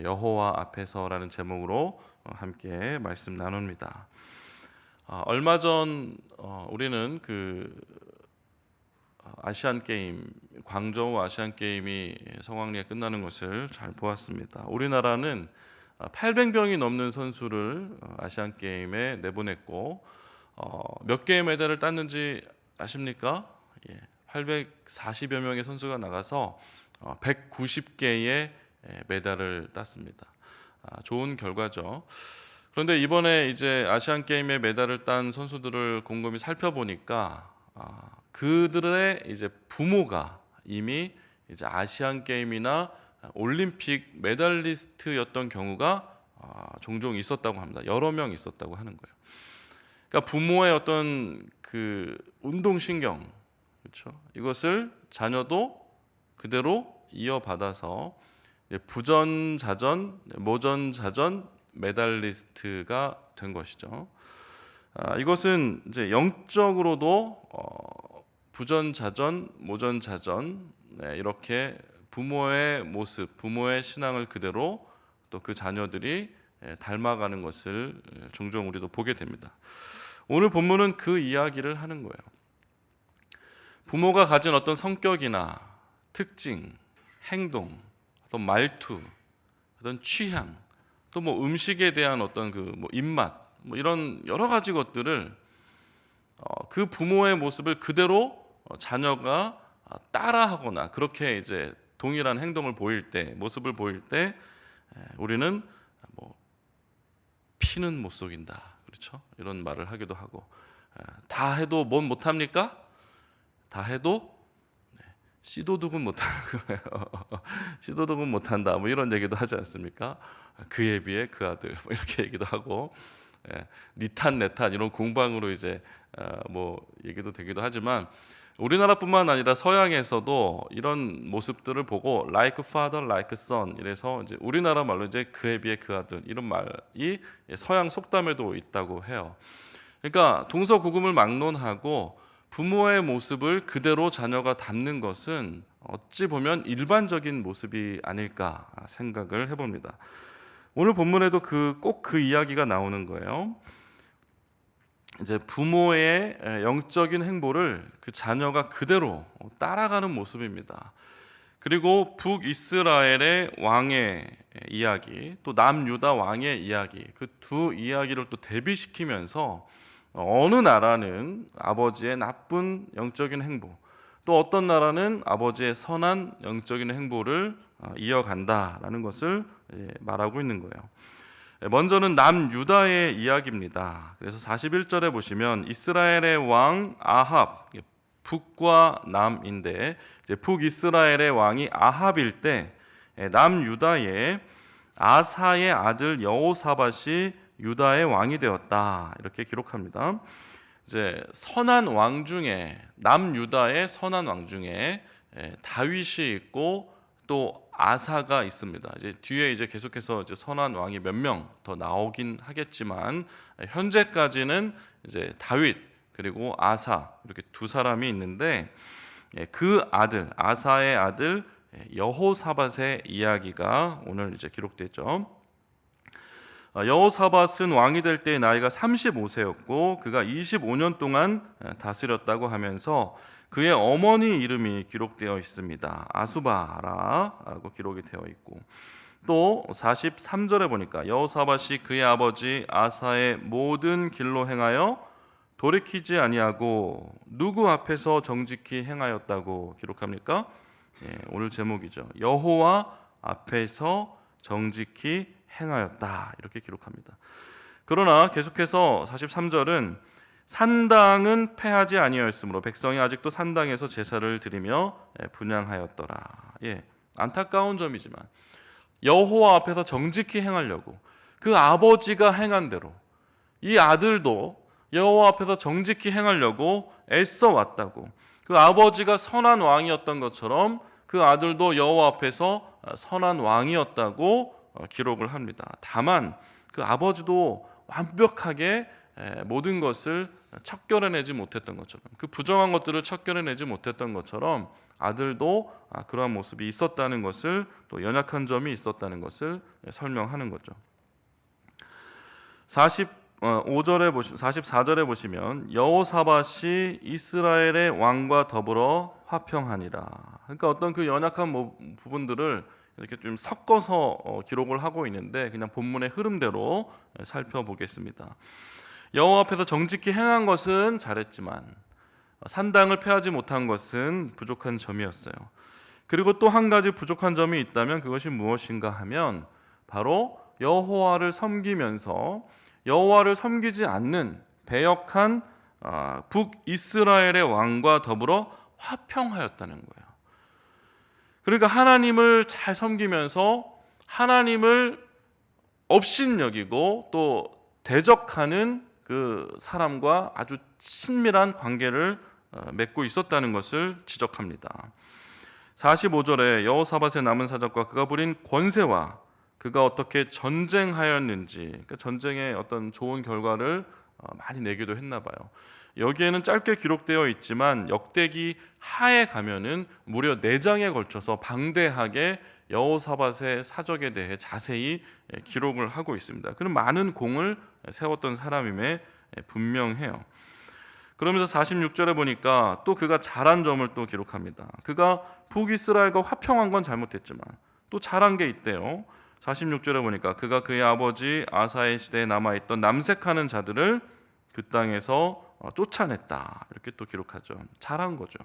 여호와 앞에서라는 제목으로 함께 말씀 나눕니다. 얼마 전 우리는 아시안 게임, 광저우 아시안 게임이 성황리에 끝나는 것을 잘 보았습니다. 우리나라는 800명이 넘는 선수를 아시안 게임에 내보냈고 몇 개의 메달을 땄는지 아십니까? 840여 명의 선수가 나가서 190개의 메달을 땄습니다. 좋은 결과죠. 그런데 이번에 이제 아시안 게임에 메달을 딴 선수들을 곰곰이 살펴보니까 그들의 이제 부모가 이미 이제 아시안 게임이나 올림픽 메달리스트였던 경우가 종종 있었다고 합니다. 여러 명 있었다고 하는 거예요. 그러니까 부모의 어떤 그 운동 신경, 그렇죠? 이것을 자녀도 그대로 이어받아서 부전자전, 모전자전 메달리스트가 된 것이죠. 이것은 이제 영적으로도 부전자전, 모전자전 이렇게 부모의 모습, 부모의 신앙을 그대로 또 그 자녀들이 닮아가는 것을 종종 우리도 보게 됩니다. 오늘 본문은 그 이야기를 하는 거예요. 부모가 가진 어떤 성격이나 특징, 행동, 어떤 말투, 어떤 취향, 또 뭐 음식에 대한 어떤 입맛, 이런 여러 가지 것들을 그 부모의 모습을 그대로 자녀가 따라하거나 그렇게 이제 동일한 행동을 보일 때, 모습을 보일 때 우리는 피는 못 속인다, 그렇죠? 이런 말을 하기도 하고, 다 해도 뭔 못합니까? 다 해도 씨도둑은 못하는 거예요. 씨도둑은 못한다, 이런 얘기도 하지 않습니까? 그에 비해 그 아들, 이렇게 얘기도 하고, 니탄 내탄 이런 공방으로 이제 얘기도 되기도 하지만 우리나라뿐만 아니라 서양에서도 이런 모습들을 보고 like father, like son 이래서 이제 우리나라 말로 이제 그에 비해 그 아들 이런 말이 서양 속담에도 있다고 해요. 그러니까 동서고금을 막론하고 부모의 모습을 그대로 자녀가 담는 것은 어찌 보면 일반적인 모습이 아닐까 생각을 해봅니다. 오늘 본문에도 꼭 그 이야기가 나오는 거예요. 이제 부모의 영적인 행보를 그 자녀가 그대로 따라가는 모습입니다. 그리고 북이스라엘의 왕의 이야기, 또 남유다 왕의 이야기, 그 두 이야기를 또 대비시키면서 어느 나라는 아버지의 나쁜 영적인 행보, 또 어떤 나라는 아버지의 선한 영적인 행보를 이어간다라는 것을 말하고 있는 거예요. 먼저는 남유다의 이야기입니다. 그래서 41절에 보시면 이스라엘의 왕 아합, 북과 남인데 이제 북이스라엘의 왕이 아합일 때 남유다의 아사의 아들 여호사밧이 유다의 왕이 되었다, 이렇게 기록합니다. 이제 선한 왕 중에, 남유다의 선한 왕 중에 다윗이 있고 또 아사가 있습니다. 이제 뒤에 이제 계속해서 이제 선한 왕이 몇 명 더 나오긴 하겠지만 현재까지는 이제 다윗 그리고 아사 이렇게 두 사람이 있는데 그 아들 아사의 아들 여호사밧의 이야기가 오늘 이제 기록되죠. 여호사밧은 왕이 될 때 나이가 35세였고 그가 25년 동안 다스렸다고 하면서 그의 어머니 이름이 기록되어 있습니다. 아수바라고 기록이 되어 있고, 또 43절에 보니까 여호사밧이 그의 아버지 아사의 모든 길로 행하여 돌이키지 아니하고 누구 앞에서 정직히 행하였다고 기록합니까? 오늘 제목이죠. 여호와 앞에서 정직히 행하였다, 이렇게 기록합니다. 그러나 계속해서 43절은 산당은 패하지 아니하였으므로 백성이 아직도 산당에서 제사를 드리며 분향하였더라. 안타까운 점이지만 여호와 앞에서 정직히 행하려고 그 아버지가 행한 대로 이 아들도 여호와 앞에서 정직히 행하려고 애써 왔다고, 그 아버지가 선한 왕이었던 것처럼 그 아들도 여호와 앞에서 선한 왕이었다고 기록을 합니다. 다만 그 아버지도 완벽하게 모든 것을 척결해내지 못했던 것처럼, 그 부정한 것들을 척결해내지 못했던 것처럼 아들도 그러한 모습이 있었다는 것을, 또 연약한 점이 있었다는 것을 설명하는 거죠. 44절에 보시면 여호사밧이 이스라엘의 왕과 더불어 화평하니라. 그러니까 어떤 그 연약한 부분들을 이렇게 좀 섞어서 기록을 하고 있는데, 그냥 본문의 흐름대로 살펴보겠습니다. 여호와 앞에서 정직히 행한 것은 잘했지만 산당을 폐하지 못한 것은 부족한 점이었어요. 그리고 또 한 가지 부족한 점이 있다면 그것이 무엇인가 하면 바로 여호와를 섬기면서 여호와를 섬기지 않는 배역한 북이스라엘의 왕과 더불어 화평하였다는 거예요. 그러니까 하나님을 잘 섬기면서 하나님을 업신여기고 또 대적하는 그 사람과 아주 친밀한 관계를 맺고 있었다는 것을 지적합니다. 45절에 여호사밧의 남은 사적과 그가 부린 권세와 그가 어떻게 전쟁하였는지, 그러니까 전쟁의 어떤 좋은 결과를 많이 내기도 했나 봐요. 여기에는 짧게 기록되어 있지만 역대기 하에 가면은 무려 4장에 걸쳐서 방대하게 여호사밧의 사적에 대해 자세히 기록을 하고 있습니다. 그런 많은 공을 세웠던 사람임에 분명해요. 그러면서 46절에 보니까 또 그가 잘한 점을 또 기록합니다. 그가 북이스라엘과 화평한 건 잘못했지만 또 잘한 게 있대요. 46절에 보니까 그가 그의 아버지 아사의 시대에 남아있던 남색하는 자들을 그 땅에서 쫓아냈다. 이렇게 또 기록하죠. 잘한 거죠.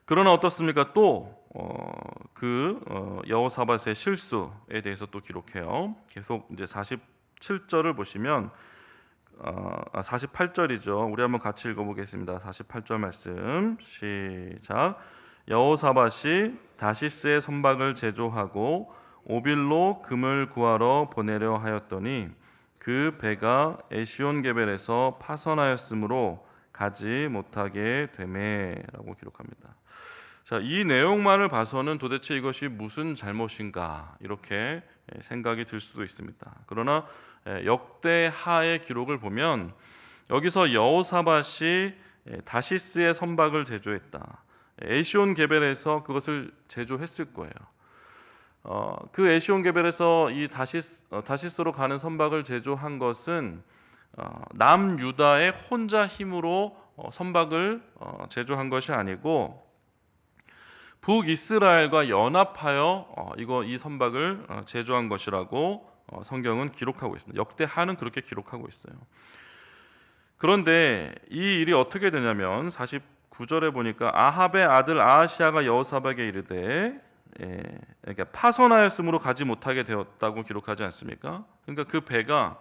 그러나 어떻습니까? 또 여호사밧의 실수에 대해서 또 기록해요. 계속 이제 47절을 보시면 48절이죠. 우리 한번 같이 읽어보겠습니다. 48절 말씀 시작. 여호사밧이 다시스의 선박을 제조하고 오빌로 금을 구하러 보내려 하였더니 그 배가 에시온게벨에서 파선하였으므로 가지 못하게 되매라고 기록합니다. 자, 이 내용만을 봐서는 도대체 이것이 무슨 잘못인가 이렇게 생각이 들 수도 있습니다. 그러나 역대하의 기록을 보면 여기서 여호사밧이 다시스의 선박을 제조했다. 에시온게벨에서 그것을 제조했을 거예요. 그 에시온게벨에서 이 다시스로 가는 선박을 제조한 것은 남유다의 혼자 힘으로 선박을 제조한 것이 아니고 북이스라엘과 연합하여 이 선박을 제조한 것이라고 성경은 기록하고 있습니다. 역대하는 그렇게 기록하고 있어요. 그런데 이 일이 어떻게 되냐면 49절에 보니까 아합의 아들 아하시아가 여호사밧에게 이르되 그러니까 파선하였으므로 가지 못하게 되었다고 기록하지 않습니까? 그러니까 그 배가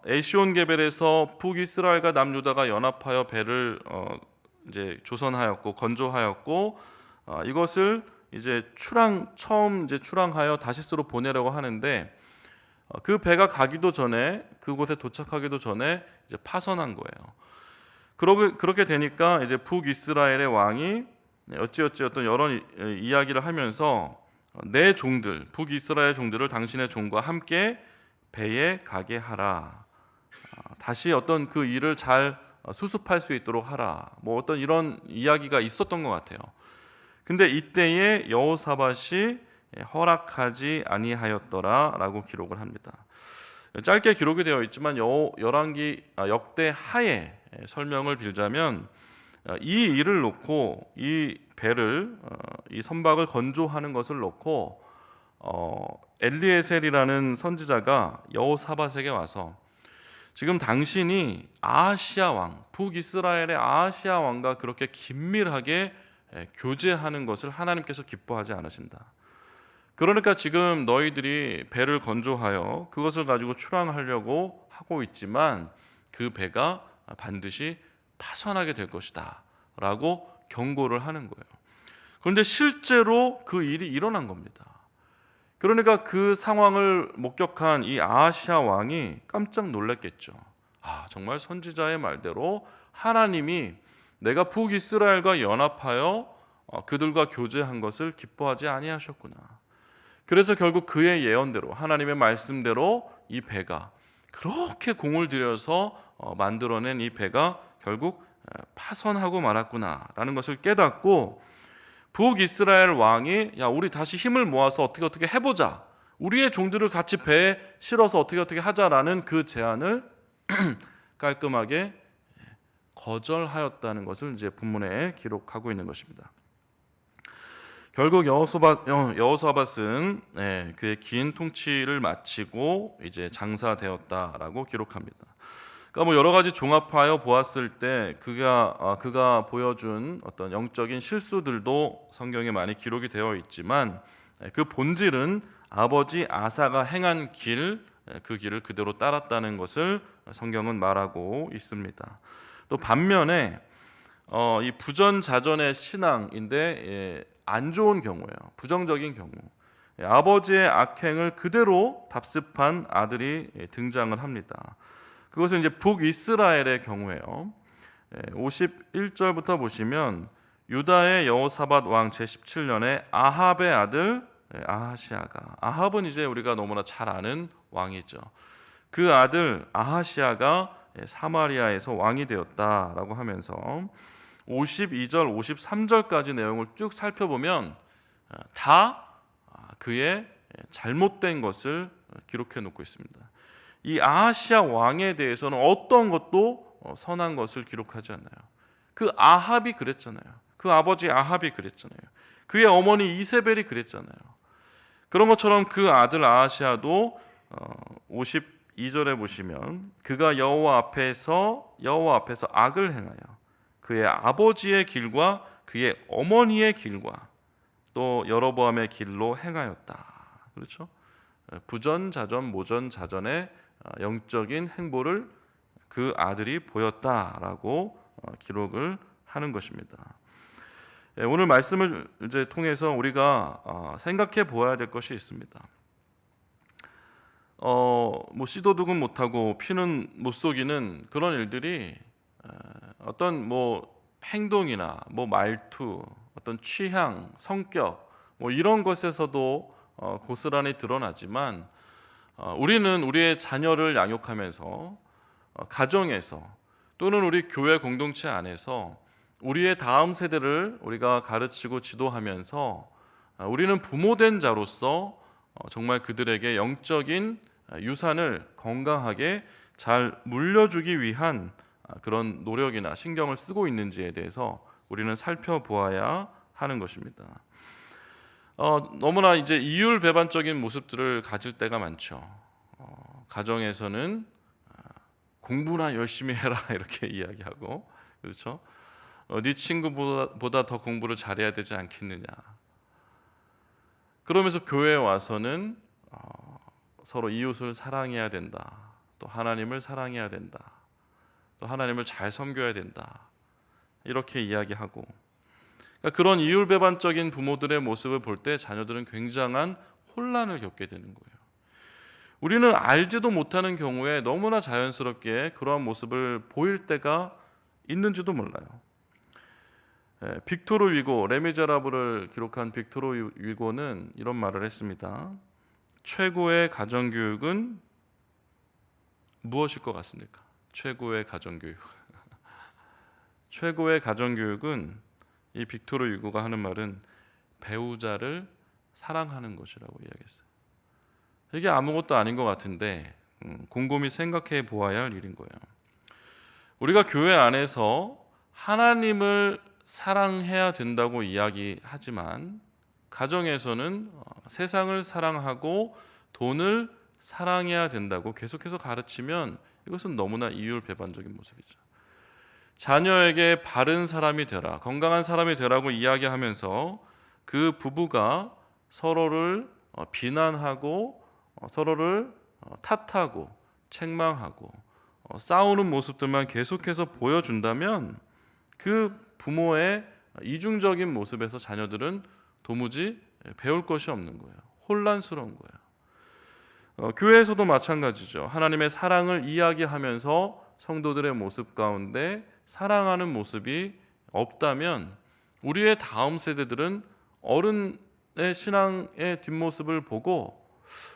에시온게벨에서 북이스라엘과 남유다가 연합하여 배를 이제 조선하였고 건조하였고 이것을 이제 처음 이제 출항하여 다시스로 보내려고 하는데 그 배가 가기도 전에 그곳에 도착하기도 전에 이제 파선한 거예요. 그렇게 되니까 이제 북이스라엘의 왕이 어찌어찌 어떤 여러 이야기를 하면서 내 종들, 북이스라엘 종들을 당신의 종과 함께 배에 가게 하라. 다시 어떤 그 일을 잘 수습할 수 있도록 하라. 뭐 어떤 이런 이야기가 있었던 것 같아요. 근데 이때에 여호사밧이 허락하지 아니하였더라라고 기록을 합니다. 짧게 기록이 되어 있지만 역대하의 설명을 빌자면 이 일을 놓고 이 배를 이 선박을 건조하는 것을 놓고 엘리에셀이라는 선지자가 여호사밧에게 와서 지금 당신이 아하시아 왕, 북이스라엘의 아하시아 왕과 그렇게 긴밀하게 교제하는 것을 하나님께서 기뻐하지 않으신다. 그러니까 지금 너희들이 배를 건조하여 그것을 가지고 출항하려고 하고 있지만 그 배가 반드시 파선하게 될 것이다 라고 경고를 하는 거예요. 그런데 실제로 그 일이 일어난 겁니다. 그러니까 그 상황을 목격한 이 아하시아 왕이 깜짝 놀랐겠죠. 정말 선지자의 말대로 하나님이 내가 북이스라엘과 연합하여 그들과 교제한 것을 기뻐하지 아니하셨구나. 그래서 결국 그의 예언대로 하나님의 말씀대로 이 배가 그렇게 공을 들여서 만들어낸 이 배가 결국 파선하고 말았구나라는 것을 깨닫고 북이스라엘 왕이 야 우리 다시 힘을 모아서 어떻게 해보자, 우리의 종들을 같이 배에 실어서 어떻게 하자라는 그 제안을 깔끔하게 거절하였다는 것을 이제 본문에 기록하고 있는 것입니다. 결국 여호사밧은 그의 긴 통치를 마치고 이제 장사되었다라고 기록합니다. 그러니까 뭐 여러 가지 종합하여 보았을 때 그가 보여준 어떤 영적인 실수들도 성경에 많이 기록이 되어 있지만 그 본질은 아버지 아사가 행한 그 길을 그대로 따랐다는 것을 성경은 말하고 있습니다. 또 반면에 이 부전자전의 신앙인데 안 좋은 경우예요. 부정적인 경우. 아버지의 악행을 그대로 답습한 아들이 등장을 합니다. 그것은 이제 북이스라엘의 경우예요. 51절부터 보시면 유다의 여호사밧 왕 제17년에 아합의 아들 아하시아가, 아합은 이제 우리가 너무나 잘 아는 왕이죠. 그 아들 아하시아가 사마리아에서 왕이 되었다라고 하면서 52절, 53절까지 내용을 쭉 살펴보면 다 그의 잘못된 것을 기록해 놓고 있습니다. 이 아하시아 왕에 대해서는 어떤 것도 선한 것을 기록하지 않아요. 그 아합이 그랬잖아요. 그 아버지 아합이 그랬잖아요. 그의 어머니 이세벨이 그랬잖아요. 그런 것처럼 그 아들 아하시아도 52절에 보시면 그가 여호와 앞에서 악을 행하여 그의 아버지의 길과 그의 어머니의 길과 또 여로보암의 길로 행하였다. 그렇죠? 부전자전 모전자전의 영적인 행보를 그 아들이 보였다라고 기록을 하는 것입니다. 오늘 말씀을 이제 통해서 우리가 생각해 보아야 될 것이 있습니다. 뭐 씨도둑은 못하고 피는 못 속이는 그런 일들이 어떤 뭐 행동이나 뭐 말투, 어떤 취향, 성격 뭐 이런 것에서도 고스란히 드러나지만 우리는 우리의 자녀를 양육하면서 가정에서 또는 우리 교회 공동체 안에서 우리의 다음 세대를 우리가 가르치고 지도하면서 우리는 부모된 자로서 정말 그들에게 영적인 유산을 건강하게 잘 물려주기 위한 그런 노력이나 신경을 쓰고 있는지에 대해서 우리는 살펴보아야 하는 것입니다. 너무나 이제 이율배반적인 모습들을 가질 때가 많죠. 가정에서는 공부나 열심히 해라 이렇게 이야기하고, 그렇죠? 네 친구보다 더 공부를 잘해야 되지 않겠느냐. 그러면서 교회에 와서는 서로 이웃을 사랑해야 된다. 또 하나님을 사랑해야 된다. 또 하나님을 잘 섬겨야 된다. 이렇게 이야기하고, 그러니까 그런 이율배반적인 부모들의 모습을 볼 때 자녀들은 굉장한 혼란을 겪게 되는 거예요. 우리는 알지도 못하는 경우에 너무나 자연스럽게 그러한 모습을 보일 때가 있는지도 몰라요. 빅토르 위고, 레미제라블을 기록한 빅토르 위고는 이런 말을 했습니다. 최고의 가정교육은 무엇일 것 같습니까? 최고의 가정교육. 최고의 가정교육은, 이 빅토르 위고가 하는 말은 배우자를 사랑하는 것이라고 이야기했어요. 이게 아무것도 아닌 것 같은데 곰곰이 생각해 보아야 할 일인 거예요. 우리가 교회 안에서 하나님을 사랑해야 된다고 이야기하지만 가정에서는 세상을 사랑하고 돈을 사랑해야 된다고 계속해서 가르치면 이것은 너무나 이율배반적인 모습이죠. 자녀에게 바른 사람이 되라, 건강한 사람이 되라고 이야기하면서 그 부부가 서로를 비난하고 서로를 탓하고 책망하고 싸우는 모습들만 계속해서 보여준다면 그 부모의 이중적인 모습에서 자녀들은 도무지 배울 것이 없는 거예요. 혼란스러운 거예요. 교회에서도 마찬가지죠. 하나님의 사랑을 이야기하면서 성도들의 모습 가운데 사랑하는 모습이 없다면 우리의 다음 세대들은 어른의 신앙의 뒷모습을 보고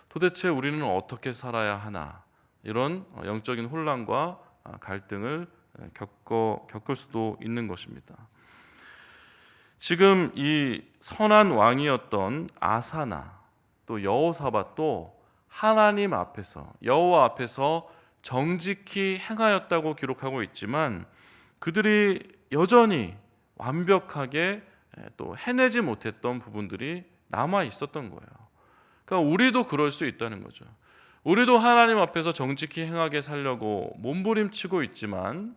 도대체 우리는 어떻게 살아야 하나, 이런 영적인 혼란과 갈등을 겪을 수도 있는 것입니다. 지금 이 선한 왕이었던 아사나 또 여호사밧도 하나님 앞에서, 여호와 앞에서 정직히 행하였다고 기록하고 있지만 그들이 여전히 완벽하게 또 해내지 못했던 부분들이 남아 있었던 거예요. 그러니까 우리도 그럴 수 있다는 거죠. 우리도 하나님 앞에서 정직히 행하게 살려고 몸부림치고 있지만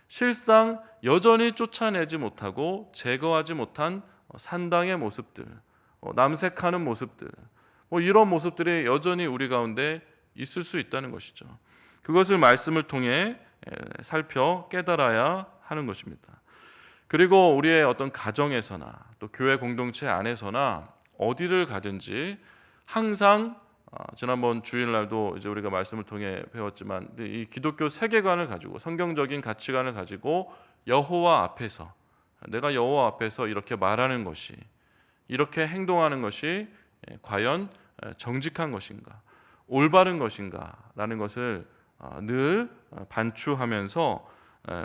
실상 여전히 쫓아내지 못하고 제거하지 못한 산당의 모습들, 남색하는 모습들, 이런 모습들이 여전히 우리 가운데 있을 수 있다는 것이죠. 그것을 말씀을 통해 살펴 깨달아야 하는 것입니다. 그리고 우리의 어떤 가정에서나 또 교회 공동체 안에서나 어디를 가든지 항상 지난번 주일날도 이제 우리가 말씀을 통해 배웠지만 이 기독교 세계관을 가지고 성경적인 가치관을 가지고 여호와 앞에서, 내가 여호와 앞에서 이렇게 말하는 것이, 이렇게 행동하는 것이 과연 정직한 것인가, 올바른 것인가 라는 것을 늘 반추하면서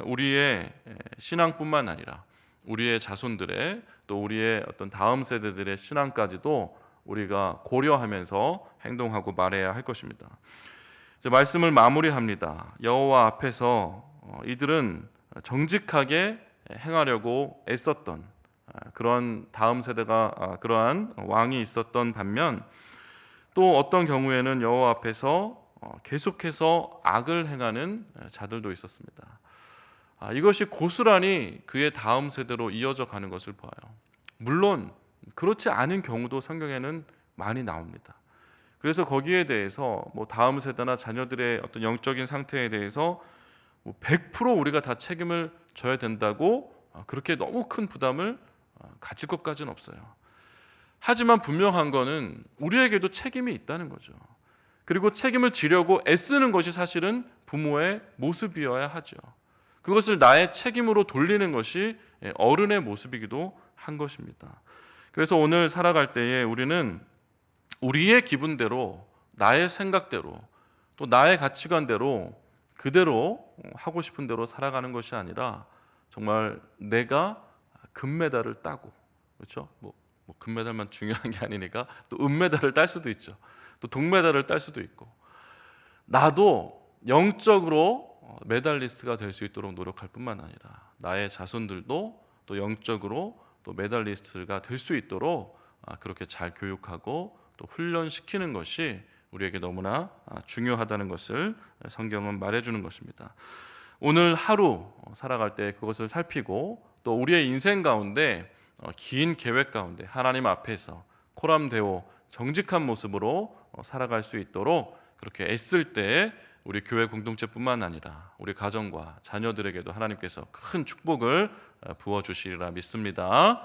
우리의 신앙뿐만 아니라 우리의 자손들의 또 우리의 어떤 다음 세대들의 신앙까지도 우리가 고려하면서 행동하고 말해야 할 것입니다. 이제 말씀을 마무리합니다. 여호와 앞에서 이들은 정직하게 행하려고 애썼던 그런 다음 세대가 그러한 왕이 있었던 반면 또 어떤 경우에는 여호와 앞에서 계속해서 악을 행하는 자들도 있었습니다. 이것이 고스란히 그의 다음 세대로 이어져 가는 것을 봐요. 물론 그렇지 않은 경우도 성경에는 많이 나옵니다. 그래서 거기에 대해서 다음 세대나 자녀들의 어떤 영적인 상태에 대해서 100% 우리가 다 책임을 져야 된다고 그렇게 너무 큰 부담을 가질 것까지는 없어요. 하지만 분명한 거는 우리에게도 책임이 있다는 거죠. 그리고 책임을 지려고 애쓰는 것이 사실은 부모의 모습이어야 하죠. 그것을 나의 책임으로 돌리는 것이 어른의 모습이기도 한 것입니다. 그래서 오늘 살아갈 때에 우리는 우리의 기분대로, 나의 생각대로, 또 나의 가치관대로 그대로 하고 싶은 대로 살아가는 것이 아니라 정말 내가 금메달을 따고, 그렇죠? 금메달만 중요한 게 아니니까 또 은메달을 딸 수도 있죠. 또 동메달을 딸 수도 있고, 나도 영적으로 메달리스트가 될 수 있도록 노력할 뿐만 아니라 나의 자손들도 또 영적으로 또 메달리스트가 될 수 있도록 그렇게 잘 교육하고 또 훈련시키는 것이 우리에게 너무나 중요하다는 것을 성경은 말해주는 것입니다. 오늘 하루 살아갈 때 그것을 살피고 또 우리의 인생 가운데 긴 계획 가운데 하나님 앞에서 코람데오 정직한 모습으로 살아갈 수 있도록 그렇게 애쓸 때 우리 교회 공동체뿐만 아니라 우리 가정과 자녀들에게도 하나님께서 큰 축복을 부어주시리라 믿습니다.